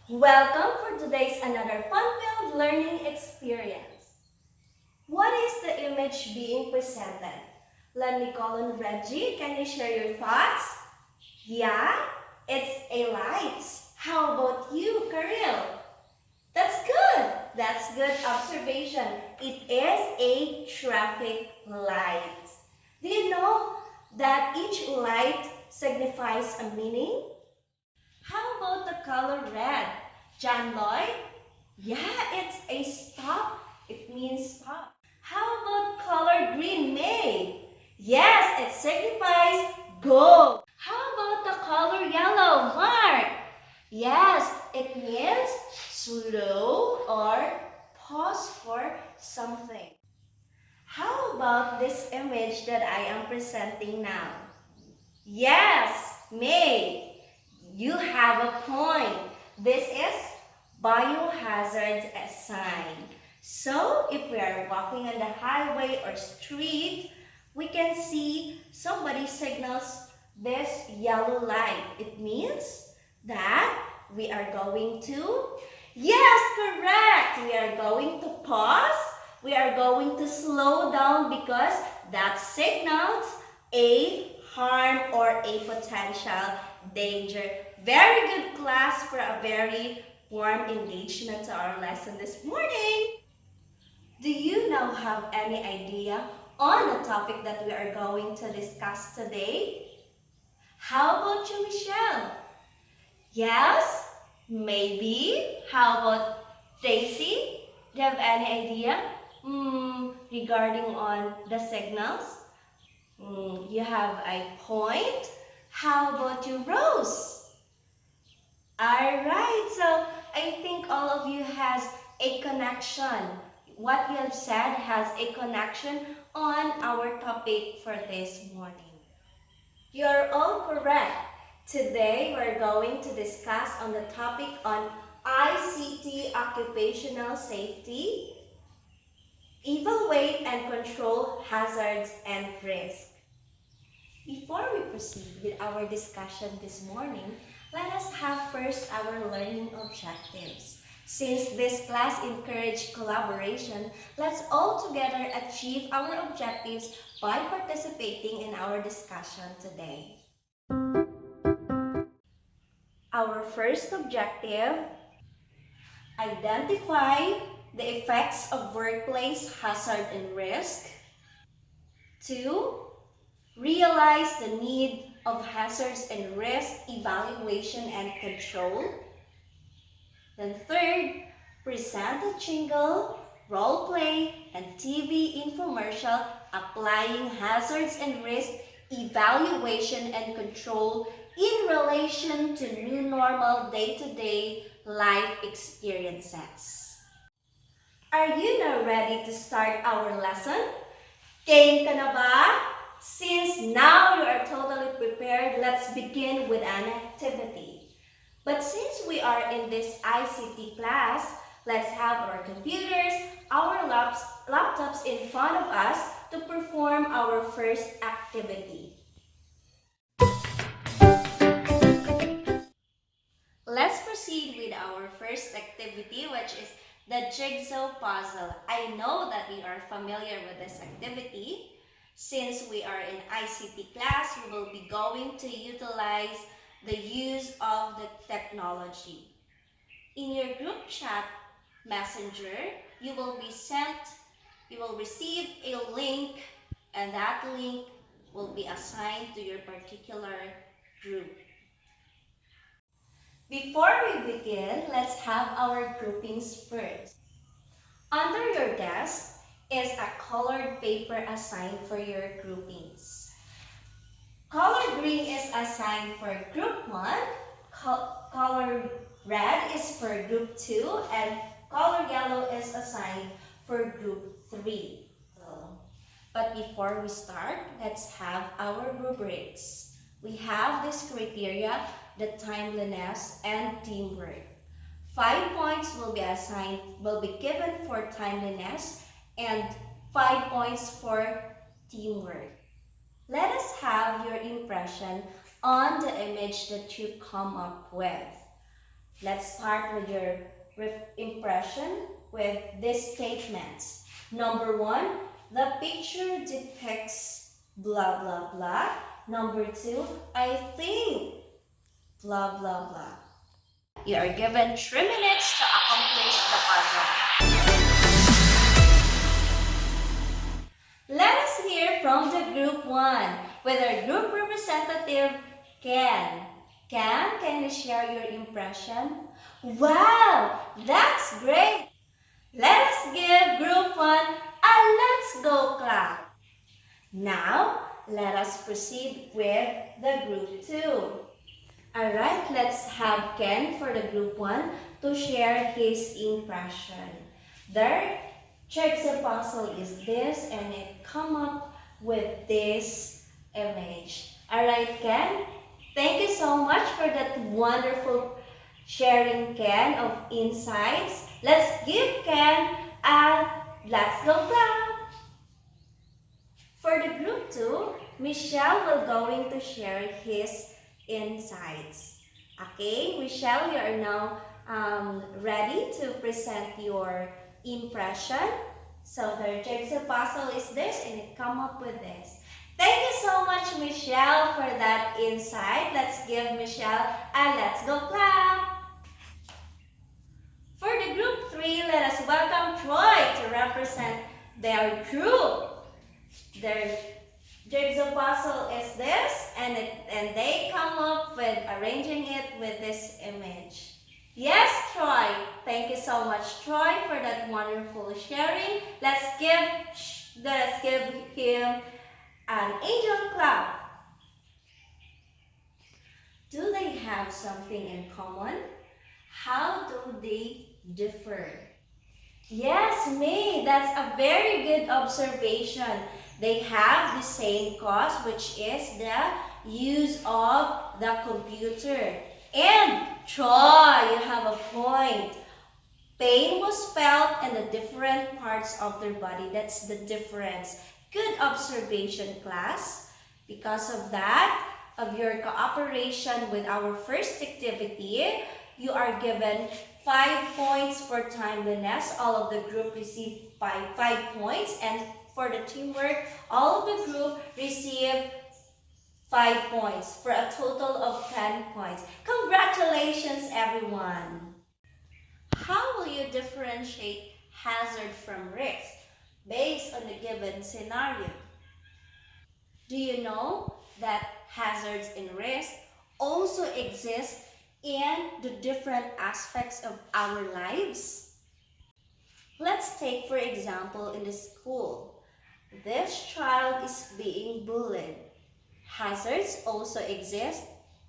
Welcome for today's another fun-filled learning experience. What is the image being presented? Let me call on Reggie. Can you share your thoughts? Yeah, it's a light. How about you, Karil? That's good. That's good observation. It is a traffic light. Do you know that each light signifies a meaning? How about the color red? John Lloyd? Yeah, it's a stop. It means stop. How about color green, May? Yes, it signifies go. How about the color yellow, Mark? Yes, it means slow or pause for something. How about this image that I am presenting now? Yes, May, you have a point. This is biohazard sign. So, if we are walking on the highway or street, we can see somebody signals this yellow light. It means that we are going to, yes, correct. We are going to pause. We are going to slow down because that signals a harm or a potential danger. Very good class for a very warm engagement to our lesson this morning. Do you now have any idea on the topic that we are going to discuss today? How about you, Michelle? Yes? Maybe? How about Tracy? Do you have any idea regarding on the signals? You have a point. How about you, Rose? Alright, so I think all of you has a connection. What you have said has a connection on our topic for this morning. You're all correct. Today we're going to discuss on the topic on ICT occupational safety, evaluate and control hazards and risks. Before we proceed with our discussion this morning, let us have first our learning objectives. Since this class encourages collaboration, let's all together achieve our objectives by participating in our discussion today. Our first objective, identify the effects of workplace hazard and risk. 2. Realize the need of hazards and risk evaluation and control. Then third, present a jingle, role play, and TV infomercial applying hazards and risk evaluation and control in relation to new normal day-to-day life experiences. Are you now ready to start our lesson? Game ka na ba? Since now you are totally prepared, let's begin with an activity. But since we are in this ICT class, let's have our computers, our laptops in front of us to perform our first activity. Let's proceed with our first activity, which is the jigsaw puzzle. I know that we are familiar with this activity. Since we are in ICT class, we will be going to utilize the use of the technology. In your group chat messenger, you will receive a link, and that link will be assigned to your particular group. Before we begin, let's have our groupings first. Under your desk is a colored paper assigned for your groupings. Color green is assigned for group 1, color red is for group 2, and color yellow is assigned for group 3. But before we start, let's have our rubrics. We have this criteria, the timeliness and teamwork. 5 points will be given for timeliness and 5 points for teamwork. Let us have your impression on the image that you come up with. Let's start with your impression with these statements. Number one, the picture depicts blah blah blah. Number two, I think blah blah blah. You are given 3 minutes to accomplish the puzzle. Let us hear from the group 1 with our group representative, Ken. Ken, can you share your impression? Wow, that's great! Let us give group 1 a let's go clap. Now, let us proceed with the group 2. Alright, let's have Ken for the group 1 to share his impression. Their jigsaw puzzle is this and it come up with this image. Alright, Ken, thank you so much for that wonderful sharing, Ken, of insights. Let's give Ken a let's go clap. For the group 2, Michelle will going to share his insights. Okay, Michelle, you are now ready to present your impression. So the jigsaw puzzle is this and it come up with this. Thank you so much, Michelle, for that insight. Let's give Michelle a let's go clap. For the group 3, let us welcome Troy to represent their group. Their jigsaw puzzle is this, and they come up with arranging it with this image. Yes, Troy. Thank you so much, Troy, for that wonderful sharing. Let's give him an angel clap. Do they have something in common? How do they differ? Yes, May, that's a very good observation. They have the same cause, which is the use of the computer. And Troy, you have a point. Pain was felt in the different parts of their body. That's the difference. Good observation, class. Because of that, of your cooperation with our first activity, you are given 5 points for timeliness. All of the group received 5 points. And for the teamwork, all of the group received 5 points for a total of 10 points. Congratulations, everyone! How will you differentiate hazard from risk based on the given scenario? Do you know that hazards and risks also exist in the different aspects of our lives? Let's take, for example, in the school. This child is being bullied. Hazards also exist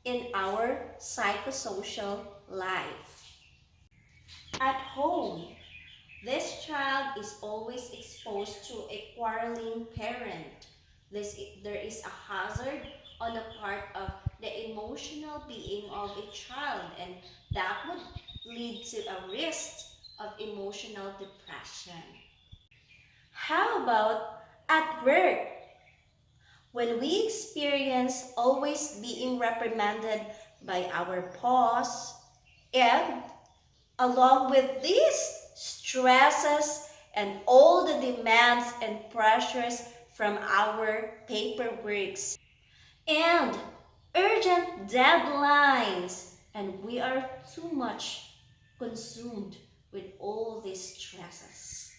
in our psychosocial life. At home, this child is always exposed to a quarreling parent. There is a hazard on the part of the emotional being of a child, and that would lead to a risk of emotional depression. How about at work? When we experience always being reprimanded by our boss, and along with these stresses and all the demands and pressures from our paperworks and urgent deadlines, and we are too much consumed with all these stresses.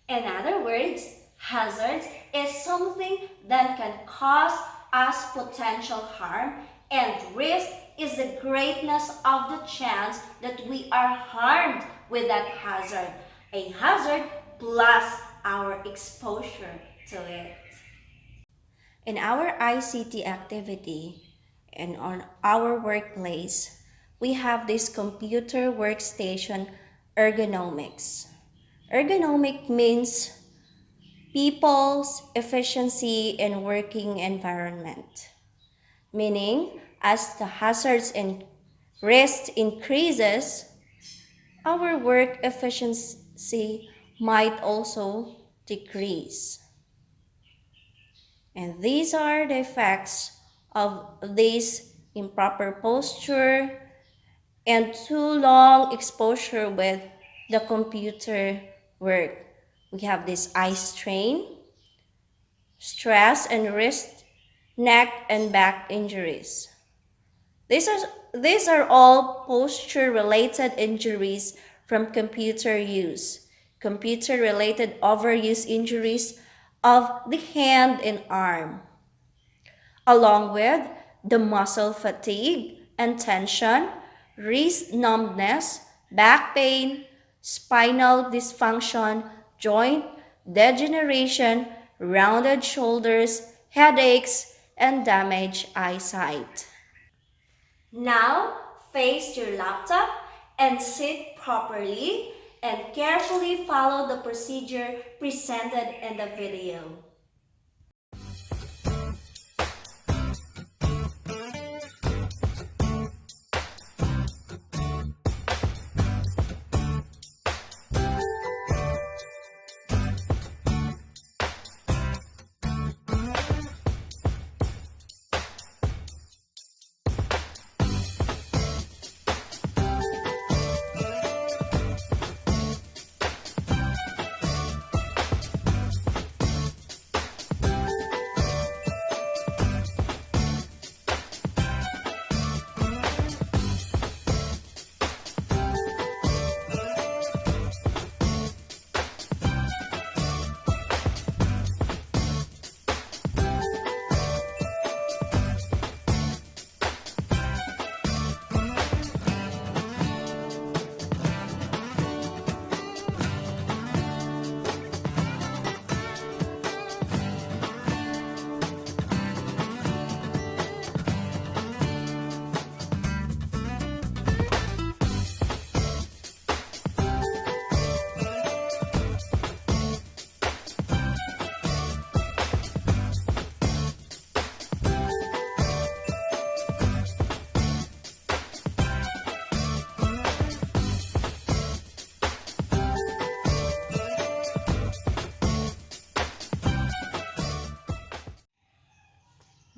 In other words, hazards is something that can cause us potential harm, and risk is the greatness of the chance that we are harmed with that hazard. A hazard plus our exposure to it. In our ICT activity and on our workplace, we have this computer workstation ergonomics. Ergonomic means people's efficiency in working environment, meaning as the hazards and risks increases, our work efficiency might also decrease. And these are the effects of this improper posture and too long exposure with the computer work. We have this eye strain, stress, and wrist, neck, and back injuries. These are, these are all posture-related injuries from computer use. Computer-related overuse injuries of the hand and arm, along with the muscle fatigue and tension, wrist numbness, back pain, spinal dysfunction, joint degeneration, rounded shoulders, headaches, and damaged eyesight. Now, face your laptop and sit properly and carefully follow the procedure presented in the video.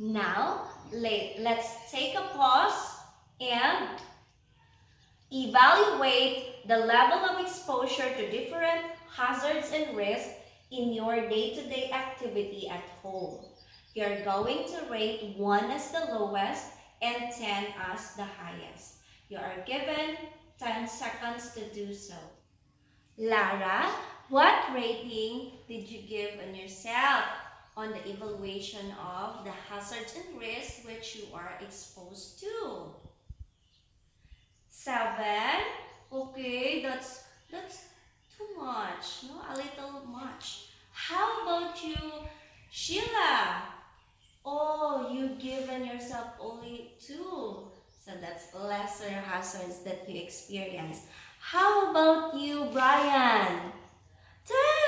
Now, let's take a pause and evaluate the level of exposure to different hazards and risks in your day-to-day activity at home. You're going to rate 1 as the lowest and 10 as the highest. You are given 10 seconds to do so. Lara, what rating did you give on yourself on the evaluation of the hazards and risks which you are exposed to? 7. Okay, that's too much. No, a little much. How about you, Sheila? Oh, you given yourself only 2. So that's lesser hazards that you experience. How about you, Brian?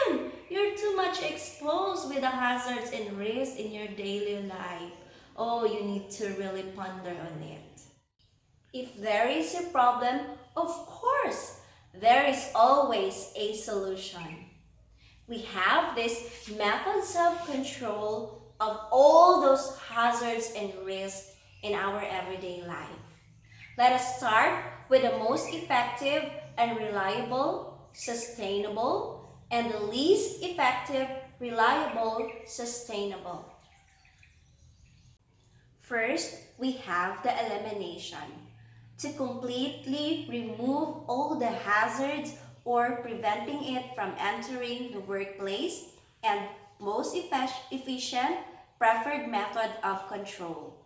10. You're too much exposed with the hazards and risks in your daily life. Oh, you need to really ponder on it. If there is a problem, of course, there is always a solution. We have these methods of control of all those hazards and risks in our everyday life. Let us start with the most effective and reliable, sustainable, and the least effective, reliable, sustainable. First, we have the elimination. To completely remove all the hazards or preventing it from entering the workplace and most efficient preferred method of control.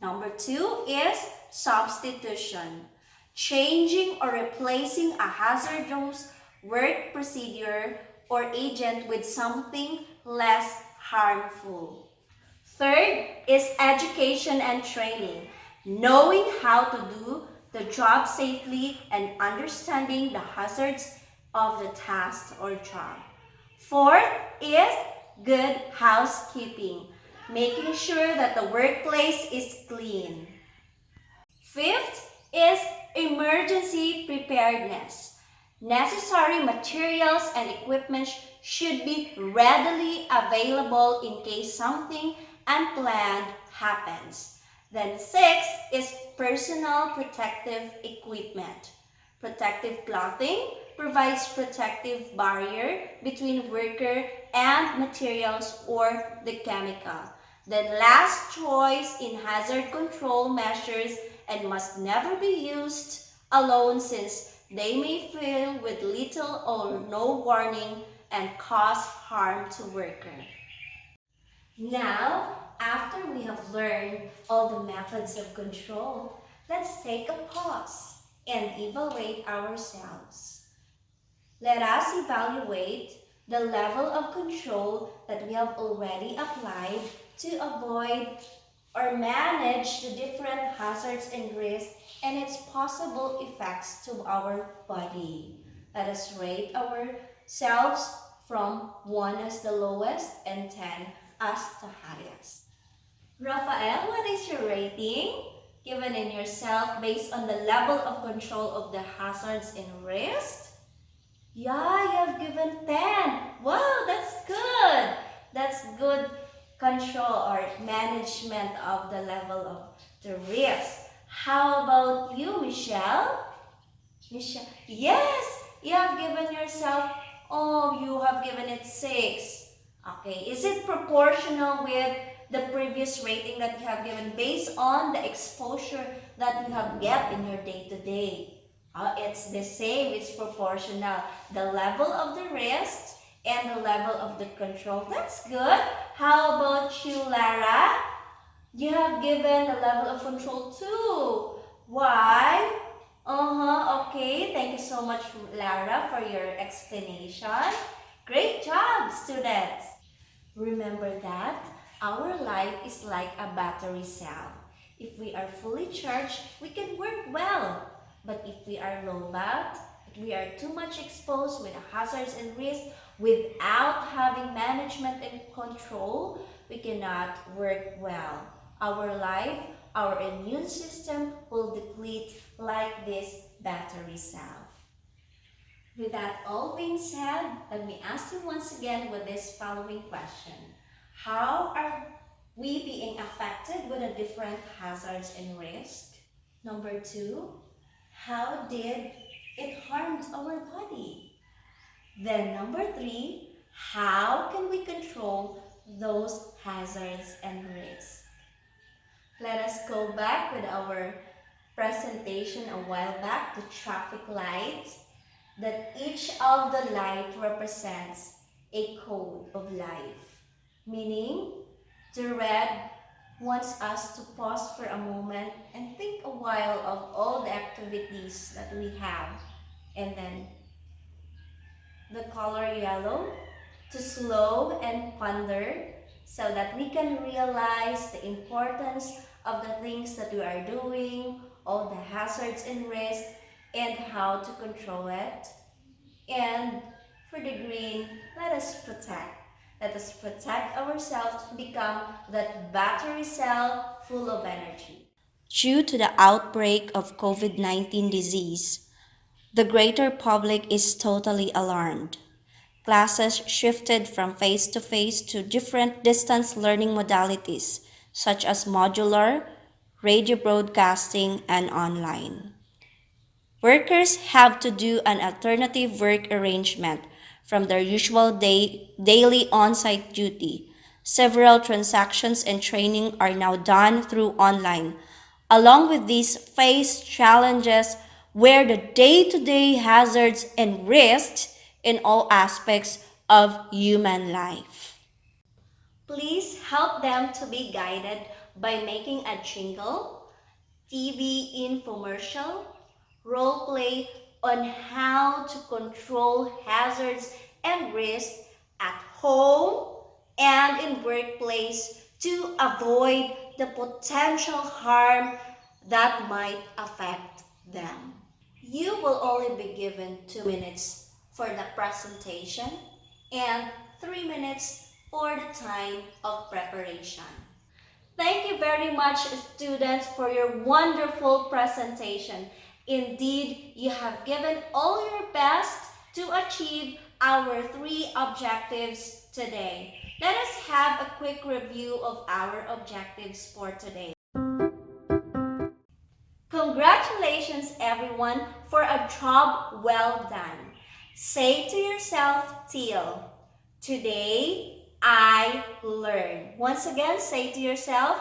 Number 2 is substitution. Changing or replacing a hazardous work procedure or agent with something less harmful. Third is education and training. Knowing how to do the job safely and understanding the hazards of the task or job. Fourth is good housekeeping. Making sure that the workplace is clean. Fifth is emergency preparedness. Necessary materials and equipment should be readily available in case something unplanned happens. Then 6 is personal protective equipment. Protective clothing provides protective barrier between worker and materials or the chemical. Then last choice in hazard control measures and must never be used alone since they may fail with little or no warning and cause harm to worker. Now, after we have learned all the methods of control, let's take a pause and evaluate ourselves. Let us evaluate the level of control that we have already applied to avoid or manage the different hazards and risks and its possible effects to our body. Let us rate ourselves from 1 as the lowest and 10 as the highest. Rafael, what is your rating given in yourself based on the level of control of the hazards and risks? Yeah, you have given 10. Wow, that's good. That's good control or management of the level of the risk. How about you, Michelle? Michelle, yes, you have given yourself, oh, you have given it 6. Okay, is it proportional with the previous rating that you have given based on the exposure that you have get in your day-to-day? It's the same, it's proportional. The level of the risk and the level of the control. That's good. How about you, Lara? You have given the level of control too. Why? Okay. Thank you so much, Lara, for your explanation. Great job, students. Remember that our life is like a battery cell. If we are fully charged, we can work well. But if we are low bat, if we are too much exposed with hazards and risks without having management and control, we cannot work well. Our life, our immune system will deplete like this battery cell. With that all being said, let me ask you once again with this following question. How are we being affected with the different hazards and risks? Number 2, how did it harm our body? Then number 3, how can we control those hazards and risks? Let us go back with our presentation a while back, the traffic lights, that each of the light represents a code of life. Meaning, the red wants us to pause for a moment and think a while of all the activities that we have. And then the color yellow to slow and ponder so that we can realize the importance of the things that we are doing, all the hazards and risks, and how to control it. And for the green, let us protect. Let us protect ourselves to become that battery cell full of energy. Due to the outbreak of COVID-19 disease, the greater public is totally alarmed. Classes shifted from face-to-face to different distance learning modalities, such as modular, radio broadcasting, and online. Workers have to do an alternative work arrangement from their usual daily on-site duty. Several transactions and training are now done through online. Along with these face challenges where the day-to-day hazards and risks in all aspects of human life. Please help them to be guided by making a jingle, TV infomercial, role play on how to control hazards and risks at home and in workplace to avoid the potential harm that might affect them. You will only be given 2 minutes for the presentation and 3 minutes for the time of preparation. Thank you very much, students, for your wonderful presentation. Indeed, you have given all your best to achieve our 3 objectives today. Let us have a quick review of our objectives for today. everyone for a job well done. Say to yourself, Teal, today I learn. Once again, say to yourself,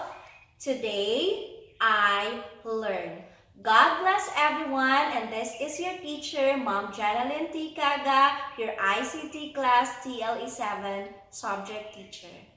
today I learn. God bless everyone, and this is your teacher, Ma'am Janalyn T. Caga, your ICT class TLE7 subject teacher.